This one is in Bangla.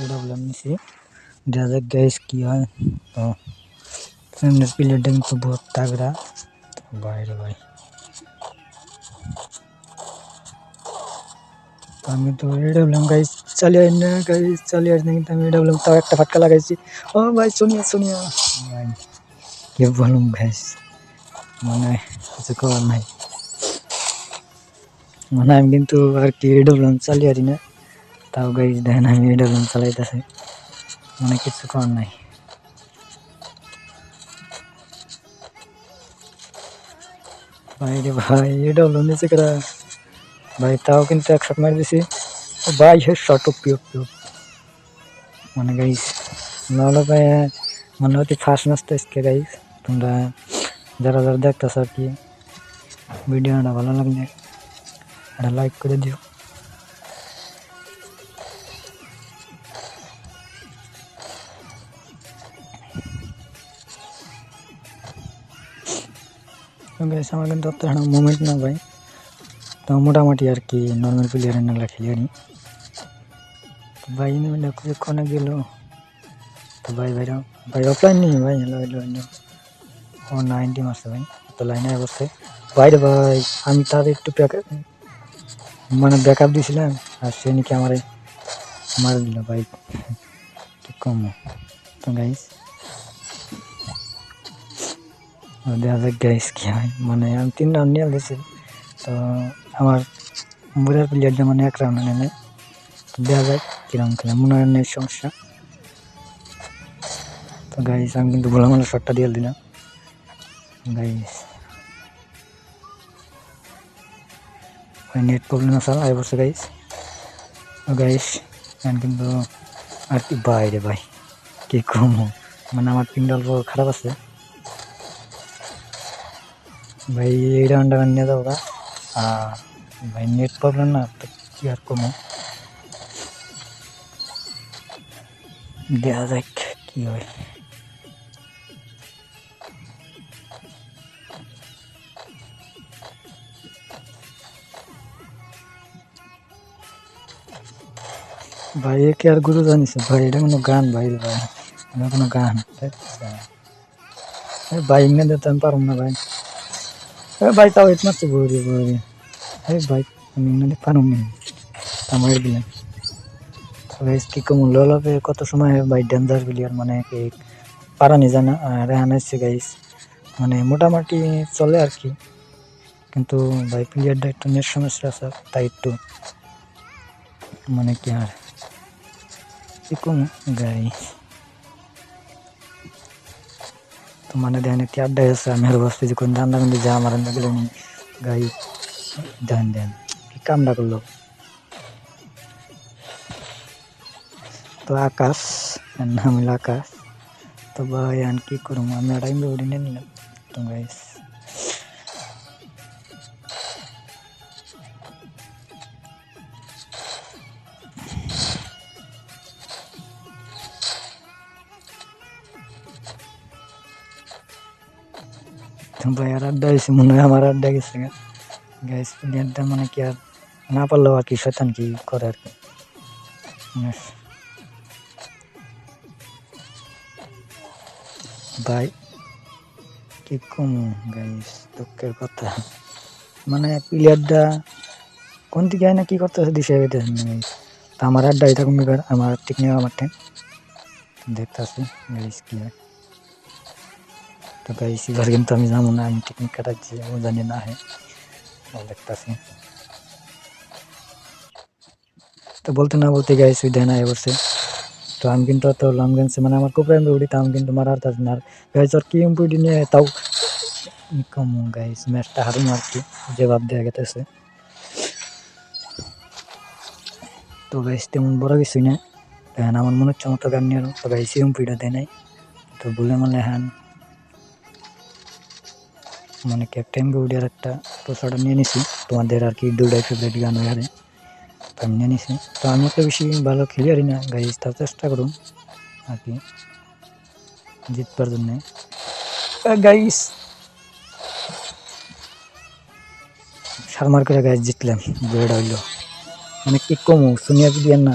প্রবলেম নিছি দেখা যাক গাইস কি হয়। তো সামনের প্লেয়ারটা কিন্তু বহুত তাগড়া বাইরে ভাই। আমি তো এডব্লিউএম গাইস চালিয়ে না গাইস চালিয়ে আসলে কিন্তু আমি এডব্লিউএম তাও একটা ফাটকা লাগাইছি। ও ভাই সোনিয়া ভাই কি বলুম গাইস, মানে কিছু করার নাই, মানে আমি কিন্তু আর কি এডব্লিউএম চালিয়ে আরি না, তাও গাইস দেখেন আমি এডব্লিউএম চালাইতেছি, মানে কিছু করার নাই ভাই রে ভাই। এডব্লিউএম নিচে করা ভাই, তাও কিন্তু এক শট মারি দিছি ভাই, হেড শট ওপি ওপি ওপি। মানে গাইস নাহলে ভাই মানে অতি ফাস্ট ম্যাচটা আজকে গাইস। তোমরা যারা যারা দেখতেছ আর কি ভিডিওটা ভালো লাগলে একটা লাইক করে দিও। গাইস আমার কিন্তু অত মুভমেন্ট না ভাই, তো মোটামুটি আর কি নর্মাল প্লেয়ারের নাগলা খেলি আনি। ভাই ইনি কোনে গেল, তো ভাই ভাই অফলাইন নেই ভাই। হ্যালো হ্যালো হ্যালো, ও 90 মারছে ভাই, তো লাইনে বসছে ভাই রে ভাই। আমি তাদের একটু মানে ব্যাকআপ দিয়েছিলাম আর সে নাকি আমারে মার দিল ভাই, কি কম। তো গাইস দেখা যাক গাইস কি হয়, মানে আমি 3 রাউন্ড নিয়ে গেছি। তো আমার বুড়ার প্লেয়ারটা মানে 1 রাউন্ড নেয়, দেখা যাক কিরকম খেলে, মনে হয় নেই সমস্যা। তো গাইস আমি কিন্তু ভোলা মালা শটটা দিয়ে দিলাম গাইস, নেট প্রবলেম আছে আই বসে গাইস। তো গাইস আমি কিন্তু আর কি বাইরে ভাই কি কম, মানে আমার পিনটা অল্প খারাপ আছে ভাই। এই রাউন্ডটা নিয়ে যাবো গা ভাই, নেট প্রবলেম না তো কি আর কমো, দেখা যাক কি হয়। ভাই একে আর গুরু জানিস ভাই, এটা কোনো গান ভাই ভাই, এটা কোনো গান ভাই, ইংনে দিতে আমি পারব না ভাই। ভাই তাও হিট মারছে বড়ি বড়ি, ভাই আমি ইংনে পারব না, আমার দিলেন কি কম লবে কত সময় ভাই ডেঞ্জার প্লেয়ার, মানে কি পারা নি জানা আর আনাইছে গাইস, মানে মোটামুটি চলে আর কি, কিন্তু ভাই প্লেয়ারটা একটু নেট সমস্যা আছে, তাই একটু মানে কি আর কি কম গাইস। তো মানে দেখেন একটি আড্ডা আছে, আমি আর বসতে যে কোন রান্না কিন্তু যা আমার রান্না গেলে গাই দেন কি কামটা করলো। তো আকাশ নাম হলো আকাশ। তো ভাই আর কি করবো, আমি টাইম উড়ি নিয়ে নিলাম। তো গাইস ভাই আর আড্ডা হয়েছে, মনে হয় আমার আড্ডা গেছে গাইস। প্লেয়ারটা মানে কি আর না পারলেও আর কি শয়তান কি করে আর কি। ভাই কি কম গাইস, দুঃখের কথা, মানে প্লেয়ারটা কোন দিকে না কি করতেছে দিশে পেতেছে না গাইস। তো আমার আড্ডা এটা কমে আমার ঠিক নেই, আমার টাইম দেখতেছি গাইস কি হয়। তো গাইস এবার কিন্তু আমি জানো না, আমি টেকনিক কাটাচ্ছি ও জানি না হয় দেখতেছি। তো বলতে না বলতে গাইস ওই দেয় না বসে। তো আমি কিন্তু অত লং রেঞ্জে মানে আমার খুব এমপি উঠি, আমি কিন্তু মারার তার না গাইস, আর কি এমপি নিয়ে তাও কম গাইস, ম্যাচটা হারুম আর কি, জবাব দেওয়া গেতেছে। তো গাইস তেমন বড় কিছুই না, দেখেন আমার মনে হচ্ছে মতো গান নিয়ে, তো গাইস এমপিটা দেয় নাই, তো বলে মানে হ্যাঁ মানে কি একটা এমপি উঠে আর একটা পোস্টারটা নিয়ে নিছি, তোমাদের আর কি দুটাই ফেভারিট গান হয়ে হারে আমি নিয়ে নিছি। তো আমি একটা বেশি ভালো খেলি আরি না গাইস, তার চেষ্টা করুন আর কি জিতবার জন্য গাইস। সারমার করে গাইস জিতলাম, বড়টা হইলো, মানে কি কমু সোনিয়া প্লেয়ার না